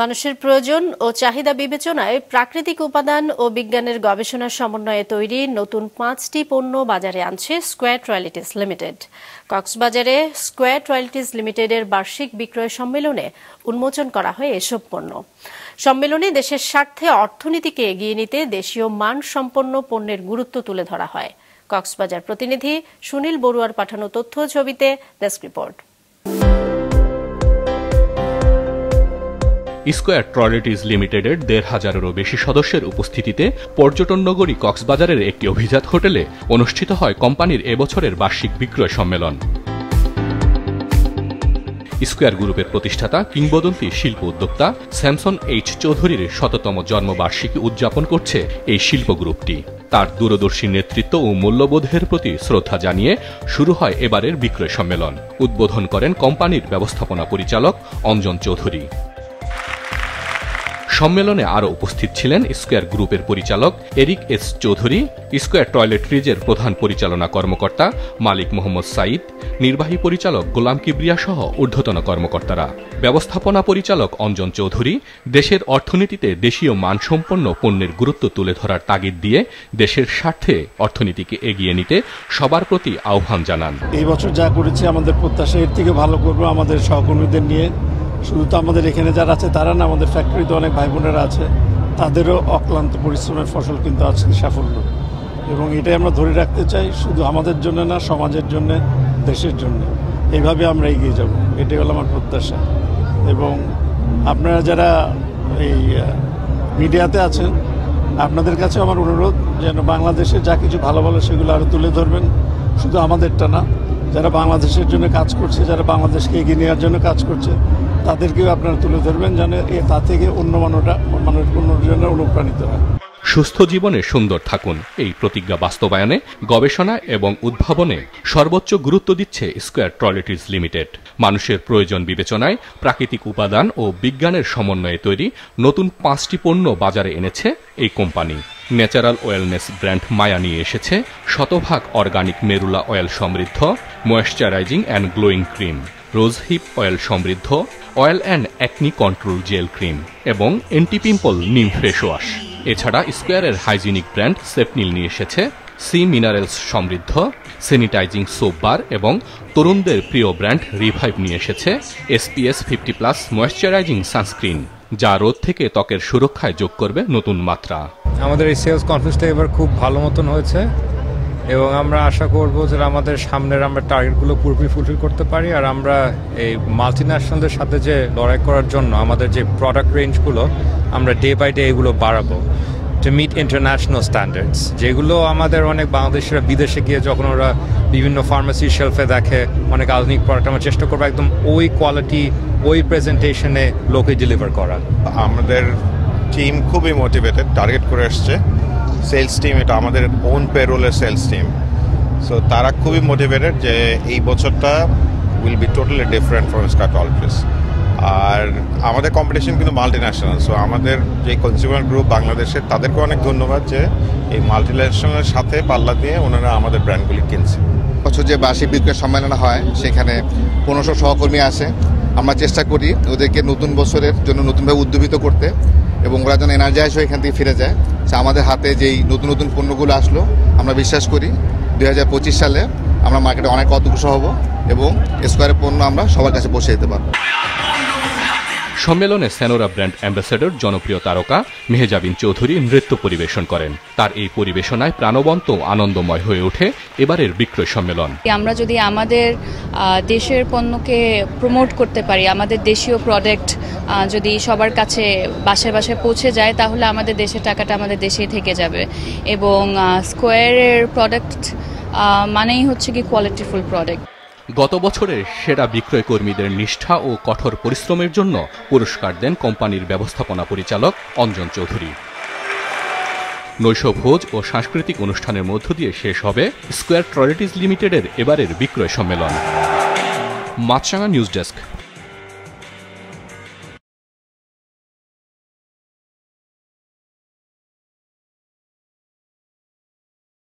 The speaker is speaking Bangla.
মানুষের প্রয়োজন ও চাহিদা বিবেচনায় প্রাকৃতিক উপাদান ও বিজ্ঞানের গবেষণার সমন্বয়ে তৈরি নতুন 5টি পণ্য বাজারে আনছে স্কয়ার রয়্যালটিজ লিমিটেড। কক্সবাজারে স্কয়ার রয়্যালটিজ লিমিটেডের বার্ষিক বিক্রয় সম্মেলনে উন্মোচন করা হয় এসব পণ্য। সম্মেলনে দেশের স্বার্থে অর্থনীতিকে এগিয়ে নিতে দেশীয় মানসম্পন্ন পণ্যের গুরুত্ব তুলে ধরা হয়। কক্সবাজার প্রতিনিধি সুনীল বড়ুয়ার পাঠানো তথ্য ছবিতে ডেস্ক রিপোর্ট। স্কয়ার রয়্যালটিজ লিমিটেডের ১৫০০-এরও বেশি সদস্যের উপস্থিতিতে পর্যটন নগরী কক্সবাজারের একটি অভিজাত হোটেলে অনুষ্ঠিত হয় কোম্পানির এবছরের বার্ষিক বিক্রয় সম্মেলন। স্কয়ার গ্রুপের প্রতিষ্ঠাতা কিংবদন্তি শিল্প উদ্যোক্তা স্যামসন এইচ চৌধুরীর ১০০তম জন্মবার্ষিকী উদযাপন করছে এই শিল্প গ্রুপটি। তার দূরদর্শী নেতৃত্ব ও মূল্যবোধের প্রতি শ্রদ্ধা জানিয়ে শুরু হয় এবারের বিক্রয় সম্মেলন। উদ্বোধন করেন কোম্পানির ব্যবস্থাপনা পরিচালক অঞ্জন চৌধুরী। সম্মেলনে আরও উপস্থিত ছিলেন স্কয়ার গ্রুপের পরিচালক এরিক এস চৌধুরী, স্কয়ার টয়লেট্রিজের প্রধান পরিচালনা কর্মকর্তা মালিক মোহাম্মদ সাইদ, নির্বাহী পরিচালক গোলাম কিবরিয়া সহ ঊর্ধ্বতন কর্মকর্তারা। ব্যবস্থাপনা পরিচালক অঞ্জন চৌধুরী দেশের অর্থনীতিতে দেশীয় মানসম্পন্ন পণ্যের গুরুত্ব তুলে ধরার তাগিদ দিয়ে দেশের স্বার্থে অর্থনীতিকে এগিয়ে নিতে সবার প্রতি আহ্বান জানান। এই বছর যা করেছি আমাদের প্রত্যাশা এর থেকে ভালো করব আমাদের সহকর্মীদের নিয়ে। শুধু তো আমাদের এখানে যারা আছে তারা না, আমাদের ফ্যাক্টরিতে অনেক ভাই বোনেরা আছে, তাদেরও অক্লান্ত পরিশ্রমের ফসল কিন্তু আছে সাফল্য, এবং এটাই আমরা ধরে রাখতে চাই, শুধু আমাদের জন্য না, সমাজের জন্য, দেশের জন্য। এইভাবে আমরা এগিয়ে যাব, এটাই হলো আমার প্রত্যাশা। এবং আপনারা যারা এই মিডিয়াতে আছেন, আপনাদের কাছে আমার অনুরোধ যেন বাংলাদেশে যা কিছু ভালো ভালো সেগুলো আরও তুলে ধরবেন, শুধু আমাদেরটা না, যারা বাংলাদেশের জন্য কাজ করছে, যারা বাংলাদেশকে এগিয়ে নেওয়ার জন্য কাজ করছে, তাদেরকেও আপনারা তুলে ধরবেন যেন তা থেকে অন্য মানুষজন অনুপ্রাণিত হয়। সুস্থ জীবনে সুন্দর থাকুন, এই প্রতিজ্ঞা বাস্তবায়নে গবেষণা এবং উদ্ভাবনে সর্বোচ্চ গুরুত্ব দিচ্ছে স্কয়ার রয়্যালটিজ লিমিটেড। মানুষের প্রয়োজন বিবেচনায় প্রাকৃতিক উপাদান ও বিজ্ঞানের সমন্বয়ে তৈরি নতুন 5টি পণ্য বাজারে এনেছে এই company. Natural wellness brand Maya নিয়ে এসেছে শতভাগ অর্গানিক মেরুলা অয়েল সমৃদ্ধ moisturising and glowing cream, rose hip oil সমৃদ্ধ oil and acne control gel cream এবং anti pimple neem face wash. এছাড়া স্কয়ারের হাইজিনিক ব্র্যান্ড সেফনিল নিয়ে এসেছে সি মিনারেলস সমৃদ্ধ স্যানিটাইজিং সোপ বার এবং তরুণদের প্রিয় ব্র্যান্ড রিভাইভ নিয়ে এসেছে SPF 50+ ময়েশ্চারাইজিং সানস্ক্রিন, যা রোদ থেকে ত্বকের সুরক্ষায় যোগ করবে নতুন মাত্রা। আমাদের এই সেলস কনফারেন্সটা এবার খুব ভালো মতন হয়েছে এবং আমরা আশা করব যে আমাদের সামনের আমরা টার্গেটগুলো পুরোপুরি ফুলফিল করতে পারি, আর আমরা এই মাল্টিন্যাশনালদের সাথে যে লড়াই করার জন্য আমাদের যে প্রোডাক্ট রেঞ্জগুলো আমরা ডে বাই ডে এগুলো বাড়াবো টু মিট ইন্টারন্যাশনাল স্ট্যান্ডার্ডস, যেগুলো আমাদের অনেক বাংলাদেশিরা বিদেশে গিয়ে যখন ওরা বিভিন্ন ফার্মেসির শেলফে দেখে অনেক আধুনিক প্রোডাক্ট, আমরা চেষ্টা করবো একদম ওই কোয়ালিটি ওই প্রেজেন্টেশনে লোকে ডেলিভার করা। আমাদের টিম খুবই মোটিভেটেড, টার্গেট করে আসছে। সেলস টিম, এটা আমাদের ওন পেরোলের সেলস টিম, সো তারা খুবই মোটিভেটেড যে এই বছরটা will be totally different from Square royalties. আর আমাদের কম্পিটিশন কিন্তু মাল্টিন্যাশনাল, সো আমাদের যে কনজিউমার গ্রুপ বাংলাদেশের, তাদেরকে অনেক ধন্যবাদ যে এই মাল্টিন্যাশনালের সাথে পাল্লা দিয়ে ওনারা আমাদের ব্র্যান্ডগুলি কিনছে। বছর যে বার্ষিক বিক্রয় সম্মেলন হয় সেখানে 1500 সহকর্মী আসে। আমরা চেষ্টা করি ওদেরকে নতুন বছরের জন্য নতুনভাবে উদ্যোগিত করতে এবং ওরা যেন এনার্জাইজ হয়ে এখান থেকে ফিরে যায়। আমাদের হাতে যেই নতুন নতুন পণ্যগুলো আসলো, আমরা বিশ্বাস করি 2025 সালে আমরা মার্কেটে অনেক অগ্রসর হব এবং স্কয়ারের পণ্য আমরা সবার কাছে পৌঁছে দিতে পারব। সম্মেলনে সেনোরা ব্র্যান্ড অ্যাম্বাসেডর জনপ্রিয় তারকা মেহজাবিন চৌধুরী নৃত্য পরিবেশন করেন। তার এই পরিবেশনায় প্রাণবন্ত আনন্দময় হয়ে ওঠে এবারের বিক্রয় সম্মেলন। আমরা যদি আমাদের দেশের পণ্যকে প্রমোট করতে পারি, আমাদের দেশীয় প্রোডাক্ট যদি সবার কাছে বাসায় বাসায় পৌঁছে যায়, তাহলে আমাদের দেশের টাকাটা আমাদের দেশেই থেকে যাবে। এবং স্কয়ারের প্রোডাক্ট মানেই হচ্ছে কি কোয়ালিটিফুল প্রোডাক্ট। গত বছরের সেরা বিক্রয় কর্মীদের নিষ্ঠা ও কঠোর পরিশ্রমের জন্য পুরস্কার দেন কোম্পানির ব্যবস্থাপনা পরিচালক অঞ্জন চৌধুরী। নৈশভোজ ও সাংস্কৃতিক অনুষ্ঠানের মধ্য দিয়ে শেষ হবে স্কয়ার রয়্যালটিজ লিমিটেডের এবারের বিক্রয় সম্মেলন। মাছরাঙা নিউজ ডেস্ক।